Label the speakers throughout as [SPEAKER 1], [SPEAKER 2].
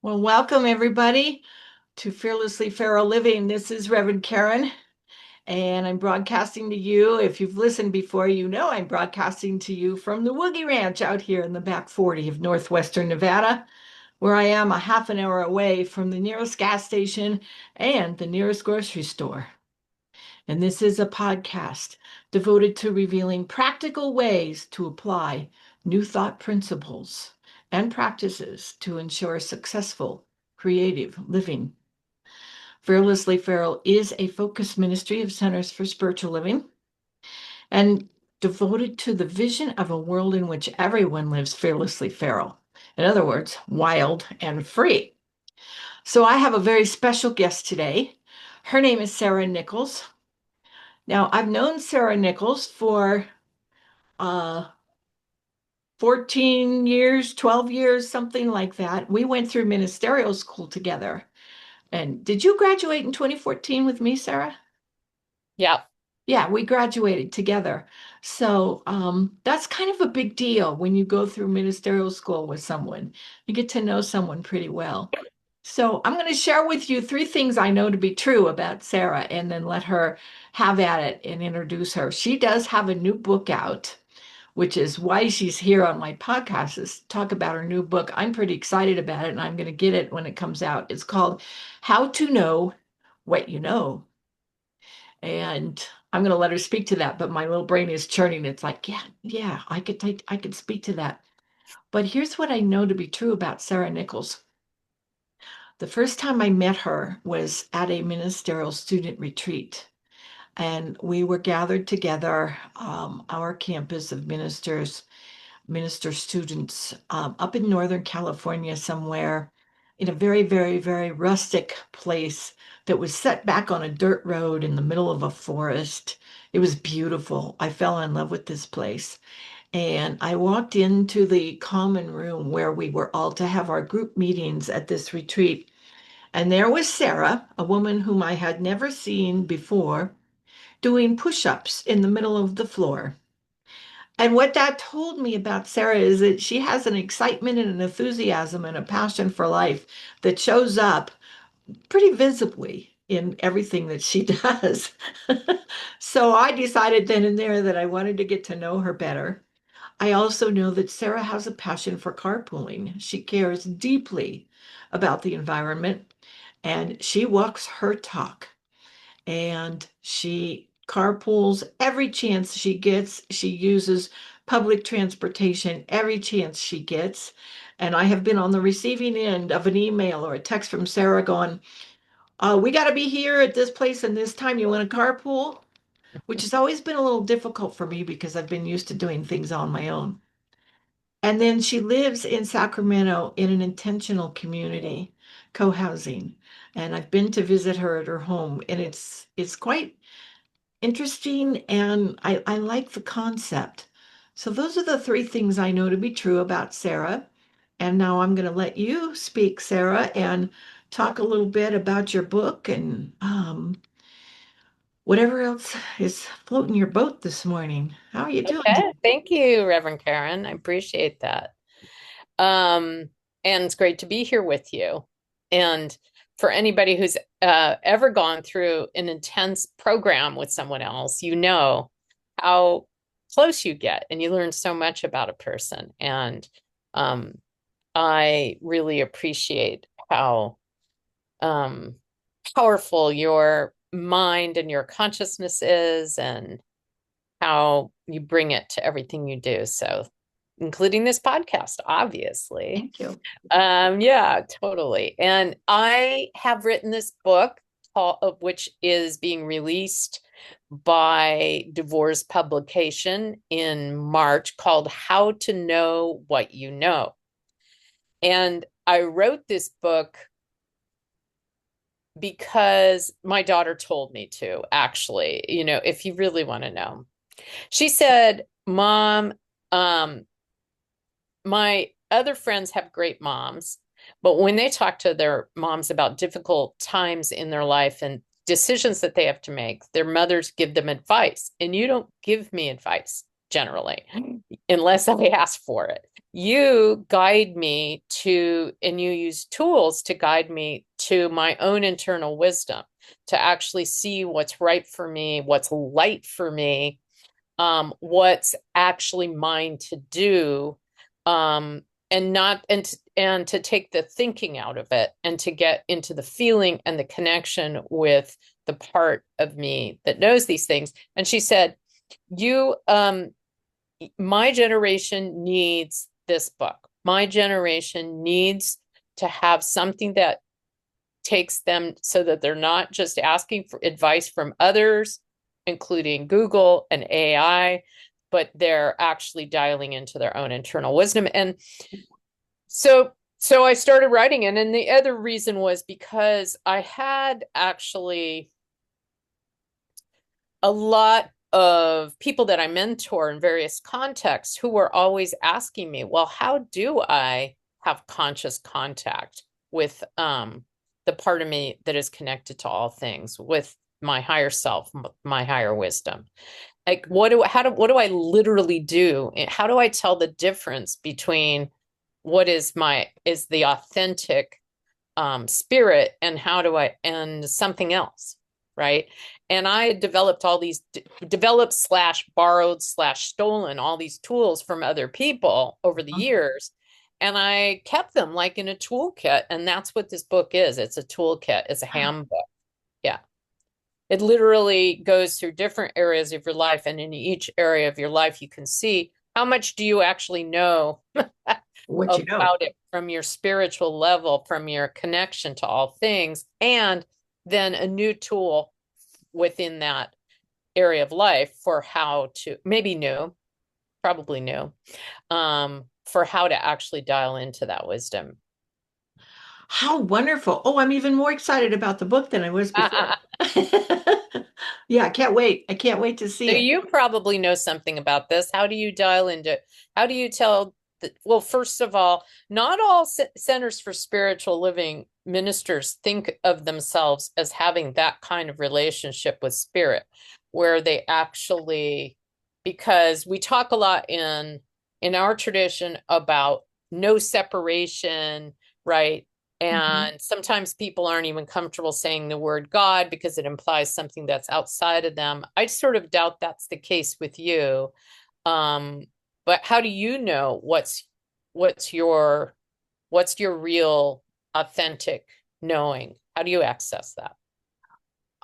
[SPEAKER 1] Well, welcome everybody to Fearlessly Feral Living. This is Reverend Karen, and I'm broadcasting to you. If you've listened before, you know I'm broadcasting to you from the Woogie Ranch out here in the back 40 of northwestern Nevada, where I am a half an hour away from the nearest gas station and the nearest grocery store. And this is a podcast devoted to revealing practical ways to apply new thought principles and practices to ensure successful, creative living. Fearlessly Feral is a focused ministry of Centers for Spiritual Living and devoted to the vision of a world in which everyone lives fearlessly feral. In other words, wild and free. So I have a very special guest today. Her name is Sara Nichols. Now, I've known Sara Nichols for uh, 14 years, 12 years, something like that. We went through ministerial school together. And did you graduate in 2014 with me, Sara?
[SPEAKER 2] Yeah.
[SPEAKER 1] Yeah, we graduated together. So that's kind of a big deal when you go through ministerial school with someone. You get to know someone pretty well. So I'm going to share with you three things I know to be true about Sara and then let her have at it and introduce her. She does have a new book out, which is why she's here on my podcast is to talk about her new book. I'm pretty excited about it and I'm going to get it when it comes out. It's called How to Know What You Know. And I'm going to let her speak to that, but my little brain is churning. It's like, yeah, I could speak to that. But here's what I know to be true about Sara Nichols. The first time I met her was at a ministerial student retreat, and we were gathered together, our campus of minister students, up in Northern California somewhere in a very, very, very rustic place that was set back on a dirt road in the middle of a forest. It was beautiful. I fell in love with this place. And I walked into the common room where we were all to have our group meetings at this retreat. And there was Sara, a woman whom I had never seen before, doing push-ups in the middle of the floor. And what that told me about Sara is that she has an excitement and an enthusiasm and a passion for life that shows up pretty visibly in everything that she does. So I decided then and there that I wanted to get to know her better. I also know that Sara has a passion for carpooling. She cares deeply about the environment and she walks her talk and she carpools every chance she gets. She uses public transportation every chance she gets. And I have been on the receiving end of an email or a text from Sara going, we got to be here at this place and this time. You want to carpool? Which has always been a little difficult for me because I've been used to doing things on my own. And then she lives in Sacramento in an intentional community, co-housing. And I've been to visit her at her home, and it's quite interesting and I like the concept. So those are the three things I know to be true about Sara. And now I'm going to let you speak, Sara, and talk a little bit about your book and whatever else is floating your boat this morning. How are you doing today?
[SPEAKER 2] Okay. Thank you, Reverend Karen. I appreciate that. Um, and it's great to be here with you. And for anybody who's ever gone through an intense program with someone else, you know how close you get and you learn so much about a person. And um, I really appreciate how um, powerful your mind and your consciousness is and how you bring it to everything you do. So, including this podcast, obviously.
[SPEAKER 1] Thank you.
[SPEAKER 2] Yeah, totally. And I have written this book, which is being released by Divorce Publication in March, called How to Know What You Know. And I wrote this book because my daughter told me to, actually, if you really want to know. She said, Mom, um, my other friends have great moms, but when they talk to their moms about difficult times in their life and decisions that they have to make, their mothers give them advice. And you don't give me advice generally, unless I ask for it. you guide me to, and you use tools to guide me to my own internal wisdom, to actually see what's right for me, what's light for me, what's actually mine to do, and not and to take the thinking out of it and to get into the feeling and the connection with the part of me that knows these things. And she said, "You, my generation needs this book. My generation needs to have something that takes them so that they're not just asking for advice from others, including Google and AI, but they're actually dialing into their own internal wisdom." And so I started writing it. And the other reason was because I had actually a lot of people that I mentor in various contexts who were always asking me, well, how do I have conscious contact with the part of me that is connected to all things, with my higher self, my higher wisdom? Like, what do I literally do? How do I tell the difference between what is the authentic spirit, and how do I, and something else, right? And I developed all these, developed slash borrowed slash stolen all these tools from other people over the years. And I kept them like in a toolkit. And that's what this book is. It's a toolkit, it's a handbook. Yeah. It literally goes through different areas of your life. And in each area of your life, you can see how much do you actually know
[SPEAKER 1] What you know.
[SPEAKER 2] about it from your spiritual level, from your connection to all things, and then a new tool within that area of life for how to, maybe new, probably new, for how to actually dial into that wisdom.
[SPEAKER 1] How wonderful. Oh, I'm even more excited about the book than I was before. Yeah, I can't wait. I can't wait to see
[SPEAKER 2] So
[SPEAKER 1] it.
[SPEAKER 2] you probably know something about this. How do you dial into, how do you tell well, first of all, not all centers for spiritual living ministers think of themselves as having that kind of relationship with spirit, where they actually, because we talk a lot in our tradition about no separation, right?
[SPEAKER 1] Mhm.
[SPEAKER 2] And sometimes people aren't even comfortable saying the word God because it implies something that's outside of them. I sort of doubt that's the case with you. Um, but how do you know what's your what's your real authentic knowing? How do you access that?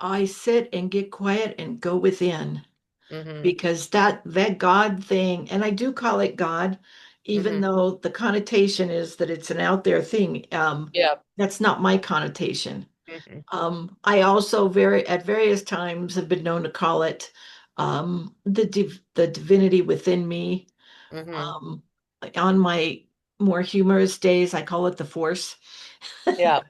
[SPEAKER 1] I sit and get quiet and go within
[SPEAKER 2] Mm-hmm.
[SPEAKER 1] because that God thing, and I do call it God, even
[SPEAKER 2] Mm-hmm.
[SPEAKER 1] though the connotation is that it's an out there thing.
[SPEAKER 2] Yeah.
[SPEAKER 1] That's not my connotation.
[SPEAKER 2] Mm-hmm.
[SPEAKER 1] I also very at various times have been known to call it the divinity within me.
[SPEAKER 2] Mm-hmm.
[SPEAKER 1] Um, on my more humorous days, I call it the force.
[SPEAKER 2] Yeah.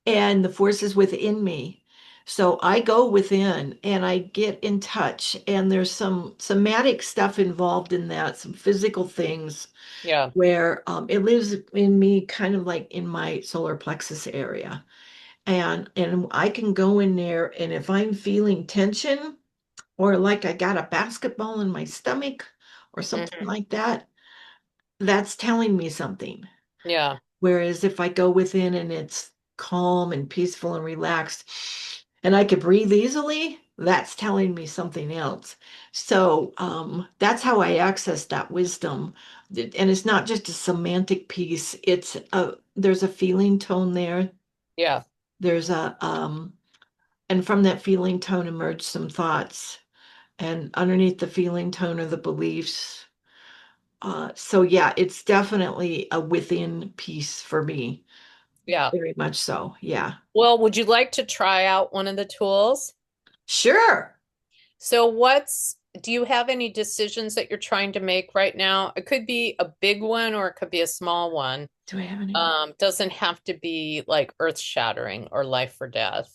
[SPEAKER 1] And the force is within me. So I go within and I get in touch, and there's some somatic stuff involved in that, some physical things
[SPEAKER 2] Yeah.
[SPEAKER 1] where it lives in me, kind of like in my solar plexus area. And I can go in there, and if I'm feeling tension or like I got a basketball in my stomach or something
[SPEAKER 2] Mm-hmm.
[SPEAKER 1] like that, that's telling me something.
[SPEAKER 2] Yeah.
[SPEAKER 1] Whereas if I go within and it's calm and peaceful and relaxed and I can breathe easily, that's telling me something else. So that's how I access that wisdom. And it's not just a semantic piece, there's a feeling tone there.
[SPEAKER 2] Yeah.
[SPEAKER 1] There's and from that feeling tone emerge some thoughts. And underneath the feeling tone are the beliefs. So yeah, it's definitely a within piece for me.
[SPEAKER 2] Yeah.
[SPEAKER 1] Very much so. Yeah.
[SPEAKER 2] Well, would you like to try out one of the tools?
[SPEAKER 1] Sure.
[SPEAKER 2] So do you have any decisions that you're trying to make right now? It could be a big one or it could be a small one.
[SPEAKER 1] Do I have any?
[SPEAKER 2] Doesn't have to be like earth shattering or life or death.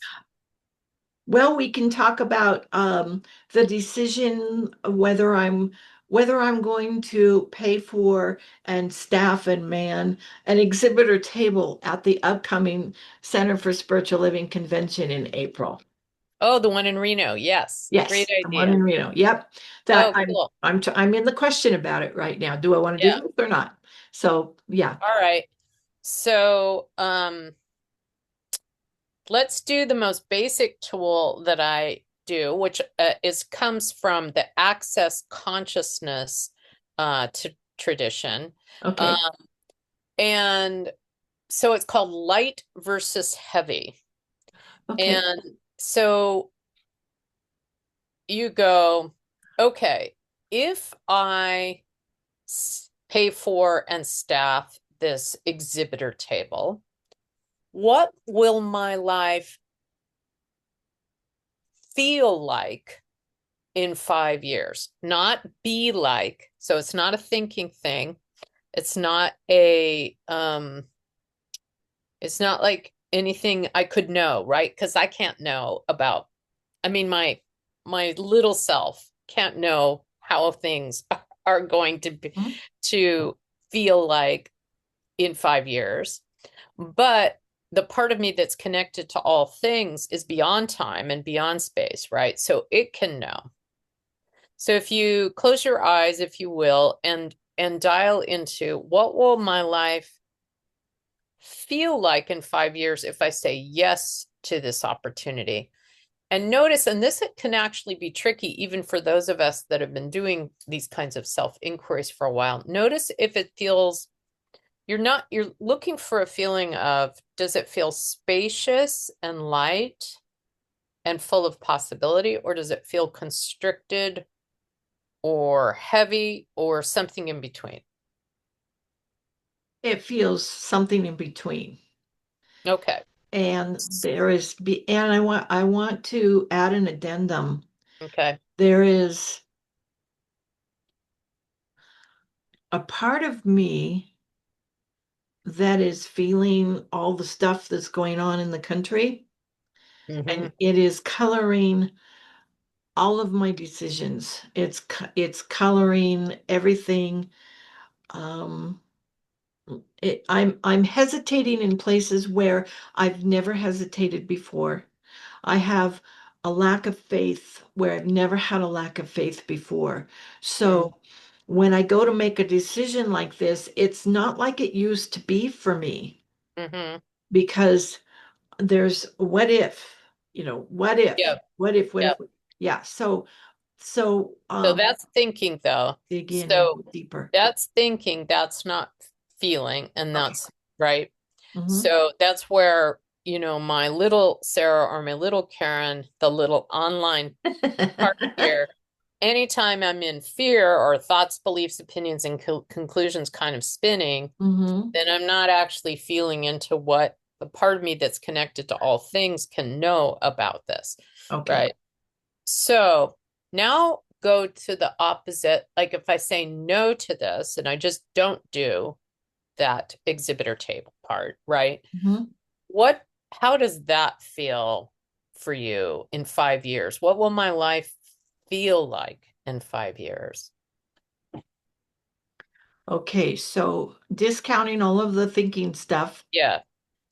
[SPEAKER 1] Well, we can talk about the decision of whether I'm going to pay for and staff and man an exhibitor table at the upcoming Center for Spiritual Living convention in April.
[SPEAKER 2] Oh, the one in Reno. Yes. Great
[SPEAKER 1] Yes, the one in
[SPEAKER 2] idea.
[SPEAKER 1] Reno. Yep. That
[SPEAKER 2] Oh,
[SPEAKER 1] I'm
[SPEAKER 2] cool.
[SPEAKER 1] I'm I'm in the question about it right now. Do I want to do
[SPEAKER 2] Yeah.
[SPEAKER 1] this or not? So, yeah.
[SPEAKER 2] All right. So, let's do the most basic tool that I do, which is comes from the access consciousness to tradition. Um,
[SPEAKER 1] Okay.
[SPEAKER 2] and so it's called light versus heavy.
[SPEAKER 1] Okay.
[SPEAKER 2] And so you go, okay, if I pay for and staff this exhibitor table, what will my life feel like in 5 years? Not be like. So it's not a thinking thing. It's not it's not like anything I could know, right? Because I can't know about, I mean, my little self can't know how things are going to be
[SPEAKER 1] Mhm.
[SPEAKER 2] to feel like in 5 years. But the part of me that's connected to all things is beyond time and beyond space, right? So it can know. So if you close your eyes, if you will, and dial into what will my life feel like in 5 years if I say yes to this opportunity? And notice, and this can actually be tricky even for those of us that have been doing these kinds of self-inquiries for a while. Notice if it feels you're looking for a feeling of, does it feel spacious and light and full of possibility, or does it feel constricted or heavy or something in between?
[SPEAKER 1] It feels something in between.
[SPEAKER 2] Okay.
[SPEAKER 1] And and I want to add an addendum.
[SPEAKER 2] Okay.
[SPEAKER 1] There is a part of me that is feeling all the stuff that's going on in the country,
[SPEAKER 2] Hmm.
[SPEAKER 1] and it is coloring all of my decisions. It's coloring everything. Um, I'm hesitating in places where I've never hesitated before. I have a lack of faith where I've never had a lack of faith before. So when I go to make a decision like this, it's not like it used to be for me
[SPEAKER 2] Hmm.
[SPEAKER 1] because there's what if, what if,
[SPEAKER 2] Yep.
[SPEAKER 1] what if, what if,
[SPEAKER 2] Yep.
[SPEAKER 1] yeah. So
[SPEAKER 2] So that's thinking though.
[SPEAKER 1] dig in and
[SPEAKER 2] So
[SPEAKER 1] go deeper.
[SPEAKER 2] that's thinking, that's not feeling, and
[SPEAKER 1] Okay.
[SPEAKER 2] that's right.
[SPEAKER 1] Hmm.
[SPEAKER 2] So that's where, my little Sarah or my little Karen, the little online part here, anytime I'm in fear or thoughts, beliefs, opinions, and conclusions kind of spinning,
[SPEAKER 1] Hmm.
[SPEAKER 2] then I'm not actually feeling into what the part of me that's connected to all things can know about this,
[SPEAKER 1] Okay.
[SPEAKER 2] right? So now go to the opposite. Like if I say no to this and I just don't do that exhibitor table part, right?
[SPEAKER 1] Hmm.
[SPEAKER 2] What, how does that feel for you in 5 years? What will my life feel like in 5 years?
[SPEAKER 1] Okay. So discounting all of the thinking stuff,
[SPEAKER 2] Yeah,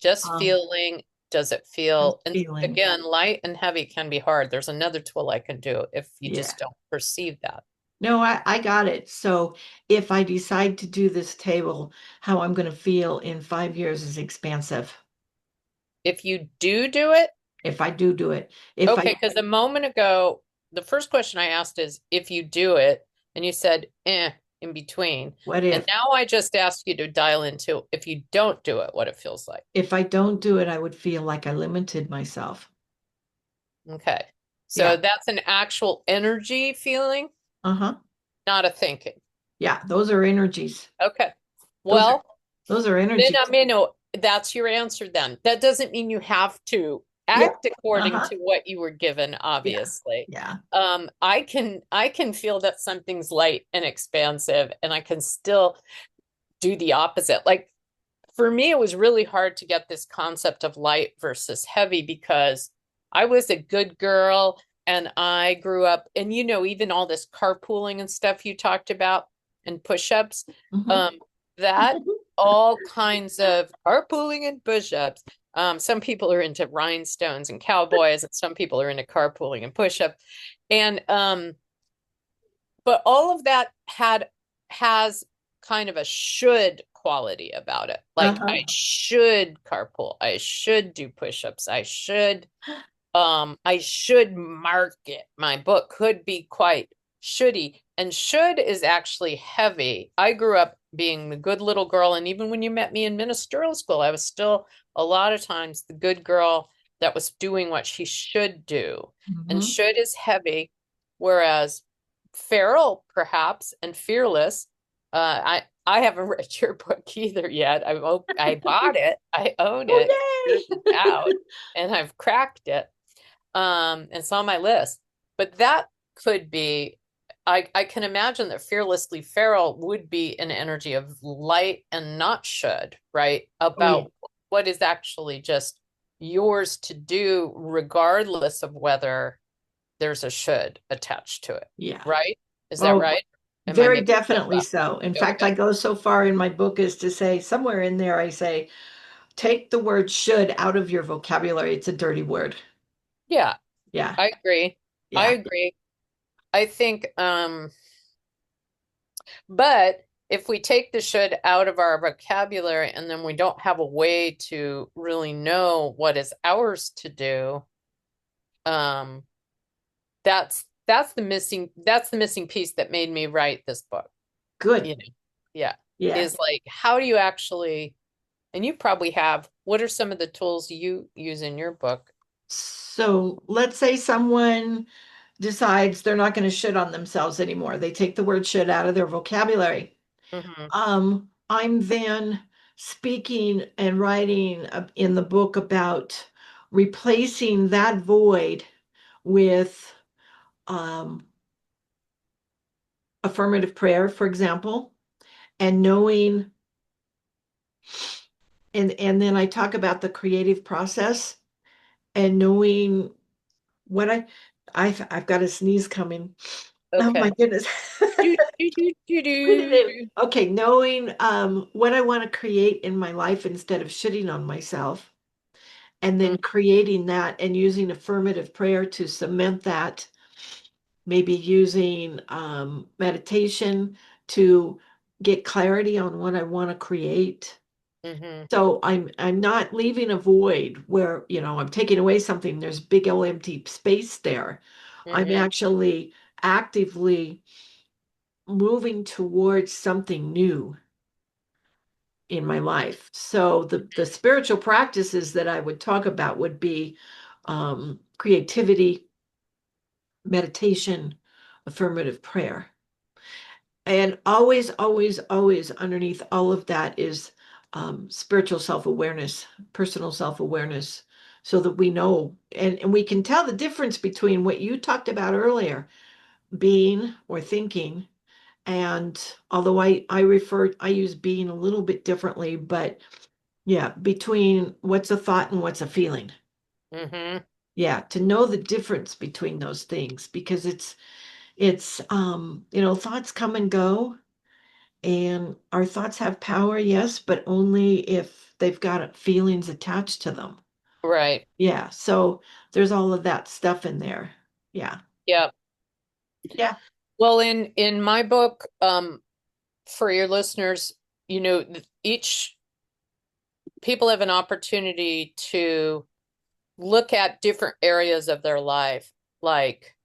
[SPEAKER 2] just
[SPEAKER 1] um,
[SPEAKER 2] feeling, does it
[SPEAKER 1] just
[SPEAKER 2] feel, and
[SPEAKER 1] feeling.
[SPEAKER 2] again, light and heavy can be hard. There's another tool I can do if you
[SPEAKER 1] Yeah.
[SPEAKER 2] just don't perceive that.
[SPEAKER 1] No, I got it. So if I decide to do this table, how I'm going to feel in 5 years is expansive.
[SPEAKER 2] If you do it,
[SPEAKER 1] If I do it, if I,
[SPEAKER 2] okay, because a moment ago, the first question I asked is if you do it, and you said, in between.
[SPEAKER 1] what
[SPEAKER 2] And
[SPEAKER 1] if,
[SPEAKER 2] now I just asked you to dial into if you don't do it, what it feels like.
[SPEAKER 1] if I don't do it, I would feel like I limited myself.
[SPEAKER 2] Okay.
[SPEAKER 1] Yeah.
[SPEAKER 2] So that's an actual energy feeling,
[SPEAKER 1] Uh-huh.
[SPEAKER 2] not a thinking.
[SPEAKER 1] Yeah. Those are energies.
[SPEAKER 2] Okay.
[SPEAKER 1] Those are,
[SPEAKER 2] Well,
[SPEAKER 1] those are
[SPEAKER 2] then
[SPEAKER 1] energies.
[SPEAKER 2] I mean, no, that's your answer then. That doesn't mean you have to
[SPEAKER 1] Yeah.
[SPEAKER 2] act according
[SPEAKER 1] Uh-huh.
[SPEAKER 2] to what you were given,
[SPEAKER 1] Yeah.
[SPEAKER 2] obviously.
[SPEAKER 1] Yeah.
[SPEAKER 2] I can feel that something's light and expansive, and I can still do the opposite. Like for me, it was really hard to get this concept of light versus heavy because I was a good girl and I grew up, and even all this carpooling and stuff you talked about and push-ups,
[SPEAKER 1] Hmm.
[SPEAKER 2] um, that all kinds of carpooling and push-ups. Some people are into rhinestones and cowboys, and some people are into carpooling and push-up. And but all of that has kind of a should quality about it. Like I
[SPEAKER 1] Uh-huh.
[SPEAKER 2] should carpool. I should do push-ups. I should market. My book could be quite shouldy. And should is actually heavy. I grew up being the good little girl. And even when you met me in ministerial school, I was still a lot of times the good girl that was doing what she should do. And
[SPEAKER 1] Hmm.
[SPEAKER 2] should is heavy, whereas feral, perhaps, and fearless. I haven't read your book either yet. I bought it. I own
[SPEAKER 1] Oh,
[SPEAKER 2] it. Yours is
[SPEAKER 1] yay!
[SPEAKER 2] out, and I've cracked it. And it's on my list. But that could be, I can imagine that fearlessly feral would be an energy of light and not should, right?
[SPEAKER 1] Oh, yeah.
[SPEAKER 2] About what is actually just yours to do, regardless of whether there's a should attached to it,
[SPEAKER 1] Yeah.
[SPEAKER 2] right? Is that
[SPEAKER 1] Oh,
[SPEAKER 2] right? Am I
[SPEAKER 1] very
[SPEAKER 2] making stuff
[SPEAKER 1] definitely
[SPEAKER 2] up?
[SPEAKER 1] so. In fact, I
[SPEAKER 2] Okay.
[SPEAKER 1] go so far in my book as to say somewhere in there, I say, take the word should out of your vocabulary. It's a dirty word.
[SPEAKER 2] Yeah,
[SPEAKER 1] Yeah.
[SPEAKER 2] I agree. I
[SPEAKER 1] Yeah.
[SPEAKER 2] agree. I think, but if we take the should out of our vocabulary and then we don't have a way to really know what is ours to do, um, that's the missing piece that made me write this book.
[SPEAKER 1] Good.
[SPEAKER 2] You know, yeah,
[SPEAKER 1] Yeah.
[SPEAKER 2] is like how do you actually, and you probably have, what are some of the tools you use in your book?
[SPEAKER 1] So let's say someone decides they're not going to shit on themselves anymore. They take the word shit out of their vocabulary.
[SPEAKER 2] Hmm.
[SPEAKER 1] I'm then speaking and writing in the book about replacing that void with um, affirmative prayer, for example, and knowing, and then I talk about the creative process and knowing what I've got a sneeze coming. Oh my
[SPEAKER 2] Okay.
[SPEAKER 1] goodness.
[SPEAKER 2] Do, do, do, do,
[SPEAKER 1] What did
[SPEAKER 2] do,
[SPEAKER 1] it?
[SPEAKER 2] do.
[SPEAKER 1] Okay, knowing what I want to create in my life instead of shitting on myself, and then
[SPEAKER 2] Mm,
[SPEAKER 1] creating that and using affirmative prayer to cement that, maybe using meditation to get clarity on what I want to create.
[SPEAKER 2] mhm,
[SPEAKER 1] So I'm not leaving a void where, I'm taking away something, there's big old empty space there. I'm
[SPEAKER 2] mhm,
[SPEAKER 1] actually actively moving towards something new in my life. So the spiritual practices that I would talk about would be creativity, meditation, affirmative prayer. And always, always, always underneath all of that is spiritual self-awareness, personal self-awareness, so that we know and we can tell the difference between what you talked about earlier, being or thinking. And although I use being a little bit differently, but yeah, between what's a thought and what's a feeling.
[SPEAKER 2] mhm.
[SPEAKER 1] Yeah, to know the difference between those things because it's thoughts come and go and our thoughts have power, yes, but only if they've got feelings attached to them.
[SPEAKER 2] Right.
[SPEAKER 1] Yeah, so there's all of that stuff in there. Yeah.
[SPEAKER 2] Yeah.
[SPEAKER 1] Yeah.
[SPEAKER 2] Well, in my book, for your listeners, each people have an opportunity to look at different areas of their life, like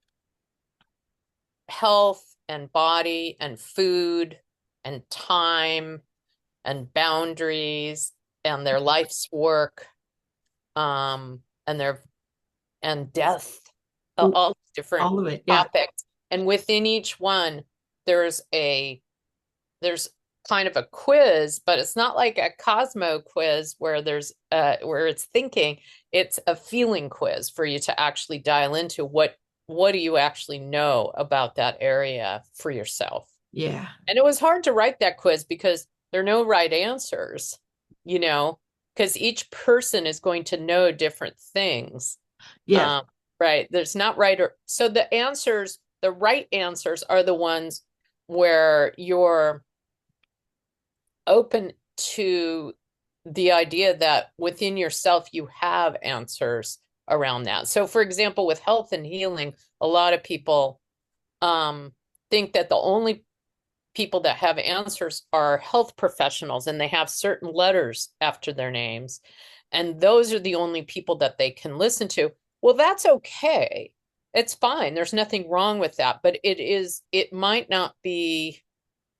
[SPEAKER 2] health and body and food and time and boundaries and their life's work, and their and death,
[SPEAKER 1] Ooh,
[SPEAKER 2] all different
[SPEAKER 1] all of it. Yeah.
[SPEAKER 2] topics. And within each one, there's a there's kind of a quiz, but it's not like a Cosmo quiz where there's where it's thinking. It's a feeling quiz for you to actually dial into what do you actually know about that area for yourself.
[SPEAKER 1] Yeah.
[SPEAKER 2] And it was hard to write that quiz because there are no right answers, you know, because each person is going to know different things.
[SPEAKER 1] Yes.
[SPEAKER 2] Um, right. There's not right or so the right answers are the ones where you're open to the idea that within yourself you have answers around that. So, for example, with health and healing, a lot of people think that the only people that have answers are health professionals and they have certain letters after their names. And those are the only people that they can listen to. Well, that's okay. It's fine. There's nothing wrong with that, but it might not be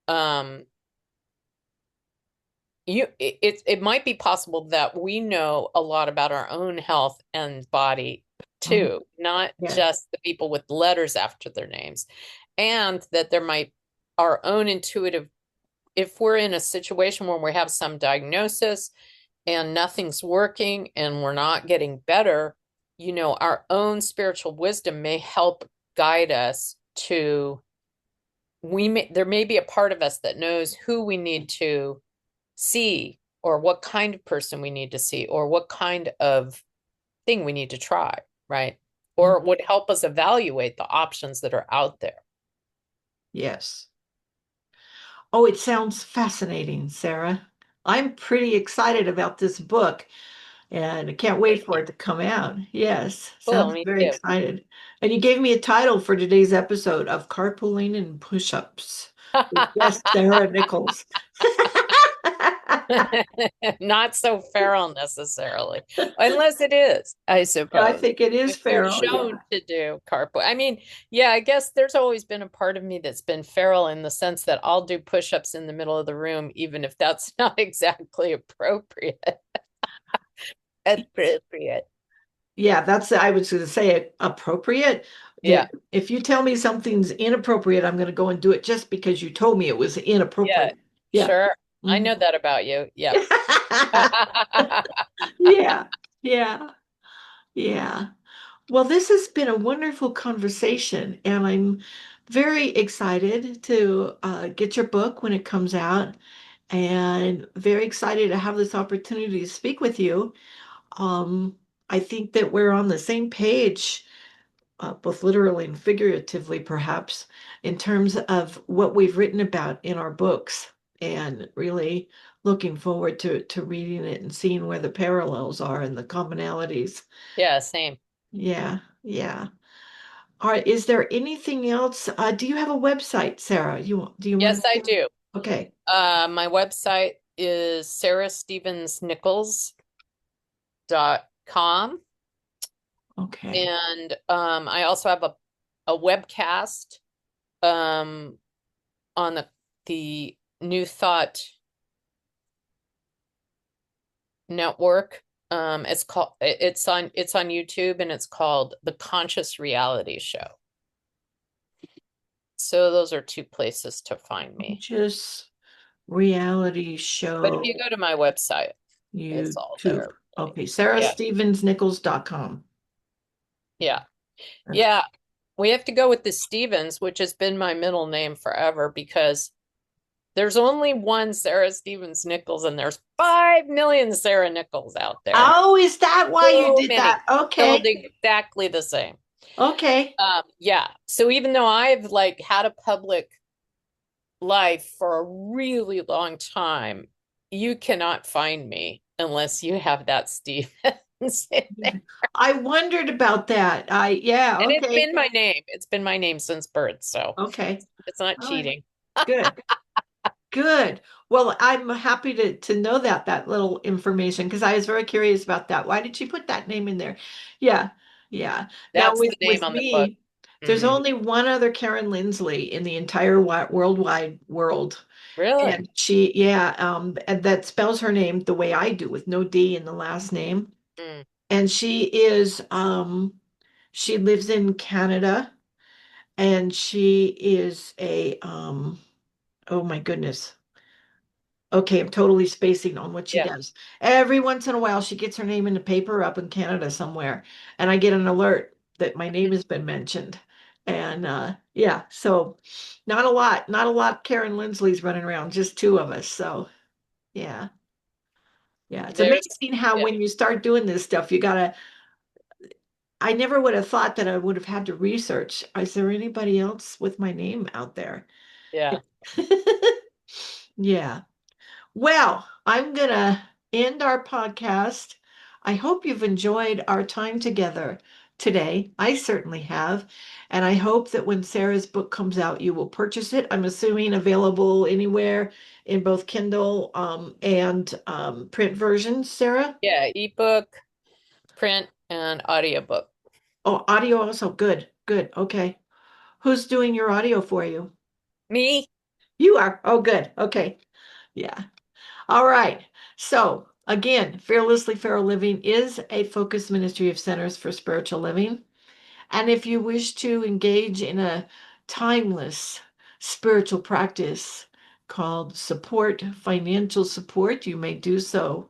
[SPEAKER 2] um it might be possible that we know a lot about our own health and body
[SPEAKER 1] Mhm.
[SPEAKER 2] too, not
[SPEAKER 1] Yes.
[SPEAKER 2] just the people with letters after their names. And that there might our own intuitive, if we're in a situation where we have some diagnosis and nothing's working and we're not getting better, our own spiritual wisdom may help guide us to there may be a part of us that knows who we need to see or what kind of person we need to see or what kind of thing we need to try, right?
[SPEAKER 1] Mhm.
[SPEAKER 2] Or would help us evaluate the options that are out there.
[SPEAKER 1] Yes. Oh, it sounds fascinating, Sarah. I'm pretty excited about this book and I can't wait for it to come out. Yes,
[SPEAKER 2] Cool,
[SPEAKER 1] sounds
[SPEAKER 2] me
[SPEAKER 1] very
[SPEAKER 2] too.
[SPEAKER 1] excited. And you gave me a title for today's episode of Carpooling and Push-Ups with guest Sara Nichols.
[SPEAKER 2] Not so feral necessarily, unless it is, I
[SPEAKER 1] I
[SPEAKER 2] suppose.
[SPEAKER 1] think it is
[SPEAKER 2] If you're
[SPEAKER 1] feral,
[SPEAKER 2] shown
[SPEAKER 1] yeah.
[SPEAKER 2] to do carpool. I mean, yeah, I guess there's always been a part of me that's been feral in the sense that I'll do push-ups in the middle of the room, even if that's not exactly appropriate. Appropriate.
[SPEAKER 1] Yeah, that's, I was going to say it appropriate.
[SPEAKER 2] Yeah,
[SPEAKER 1] If you tell me something's inappropriate, I'm going to go and do it just because you told me it was
[SPEAKER 2] yeah,
[SPEAKER 1] inappropriate. Yeah.
[SPEAKER 2] sure. I
[SPEAKER 1] Mhm.
[SPEAKER 2] know that about you. Yep.
[SPEAKER 1] Yeah. Yeah. Yeah. Well, this has been a wonderful conversation, and I'm very excited to get your book when it comes out, and very excited to have this opportunity to speak with you. Um, I think that we're on the same page, both literally and figuratively, perhaps, in terms of what we've written about in our books, and really looking forward to reading it and seeing where the parallels are and the commonalities.
[SPEAKER 2] Yeah, same.
[SPEAKER 1] Yeah, yeah. All right, is there anything else? Do you have a website, Sarah? Do you want
[SPEAKER 2] Yes, I
[SPEAKER 1] to?
[SPEAKER 2] do.
[SPEAKER 1] Okay,
[SPEAKER 2] My website is sarastevensnichols.com.
[SPEAKER 1] okay.
[SPEAKER 2] And I also have a webcast um, on the New Thought Network. It's on YouTube and it's called The Conscious Reality Show. So those are two places to find me.
[SPEAKER 1] Just reality
[SPEAKER 2] But if you
[SPEAKER 1] show
[SPEAKER 2] go to my website, it's all
[SPEAKER 1] YouTube.
[SPEAKER 2] there. Really.
[SPEAKER 1] Okay,
[SPEAKER 2] Yeah,
[SPEAKER 1] sarastevensnichols.com.
[SPEAKER 2] yeah,
[SPEAKER 1] Okay.
[SPEAKER 2] yeah. We have to go with the Stevens, which has been my middle name forever because there's only one Sara Stevens Nichols, and there's 5 million Sarah Nichols out there.
[SPEAKER 1] Oh, is that why you
[SPEAKER 2] So
[SPEAKER 1] did
[SPEAKER 2] many,
[SPEAKER 1] that?
[SPEAKER 2] spelled
[SPEAKER 1] Okay.
[SPEAKER 2] exactly the same.
[SPEAKER 1] Okay.
[SPEAKER 2] Yeah. So even though I've like had a public life for a really long time, you cannot find me unless you have that Stevens in there.
[SPEAKER 1] I wondered about that. Yeah,
[SPEAKER 2] And it's
[SPEAKER 1] okay.
[SPEAKER 2] been my name. It's been my name since birth, so
[SPEAKER 1] Okay.
[SPEAKER 2] it's not
[SPEAKER 1] All right.
[SPEAKER 2] cheating.
[SPEAKER 1] Good. Good. Well, I'm happy to know that little information because I was very curious about that. Why did she put that name in there? Yeah. Yeah. Now
[SPEAKER 2] That's
[SPEAKER 1] with
[SPEAKER 2] the name on the book.
[SPEAKER 1] me, there's
[SPEAKER 2] Hmm.
[SPEAKER 1] only one other Karen Lindsley in the entire worldwide world.
[SPEAKER 2] Really?
[SPEAKER 1] And and that spells her name the way I do with no D in the last name.
[SPEAKER 2] Mm.
[SPEAKER 1] And she lives in Canada and she is oh my goodness. Okay, I'm totally spacing on what she
[SPEAKER 2] Yeah.
[SPEAKER 1] does. Every once in a while, she gets her name in the paper up in Canada somewhere, and I get an alert that my name has been mentioned. And yeah, so not a lot Karen Lindsley's running around, just two of us. So yeah, yeah, it's
[SPEAKER 2] There's,
[SPEAKER 1] amazing how
[SPEAKER 2] yeah,
[SPEAKER 1] when you start doing this stuff, you gotta. I never would have thought that I would have had to research. Is there anybody else with my name out there?
[SPEAKER 2] yeah.
[SPEAKER 1] Yeah. Well, I'm gonna end our podcast. I hope you've enjoyed our time together. today. I certainly have. And I hope that when Sarah's book comes out, you will purchase it. I'm assuming available anywhere in both Kindle and print versions, Sarah.
[SPEAKER 2] Yeah, ebook, print, and audiobook.
[SPEAKER 1] Oh, audio also. Good, good. Okay. Who's doing your audio for you?
[SPEAKER 2] Me?
[SPEAKER 1] You are. Oh, good. Okay. Yeah. All right. So, again, Fearlessly Feral Living is a focused ministry of Centers for Spiritual Living. And if you wish to engage in a timeless spiritual practice called financial support, you may do so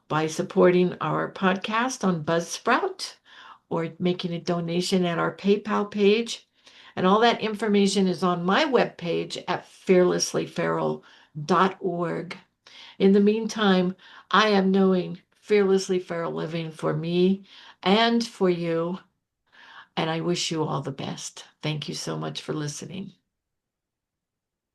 [SPEAKER 1] by supporting our podcast on Buzzsprout or making a donation at our PayPal page. And all that information is on my webpage at fearlesslyferal.org. In the meantime, I am knowing Fearlessly Feral Living for me and for you, and I wish you all the best. Thank you so much for listening.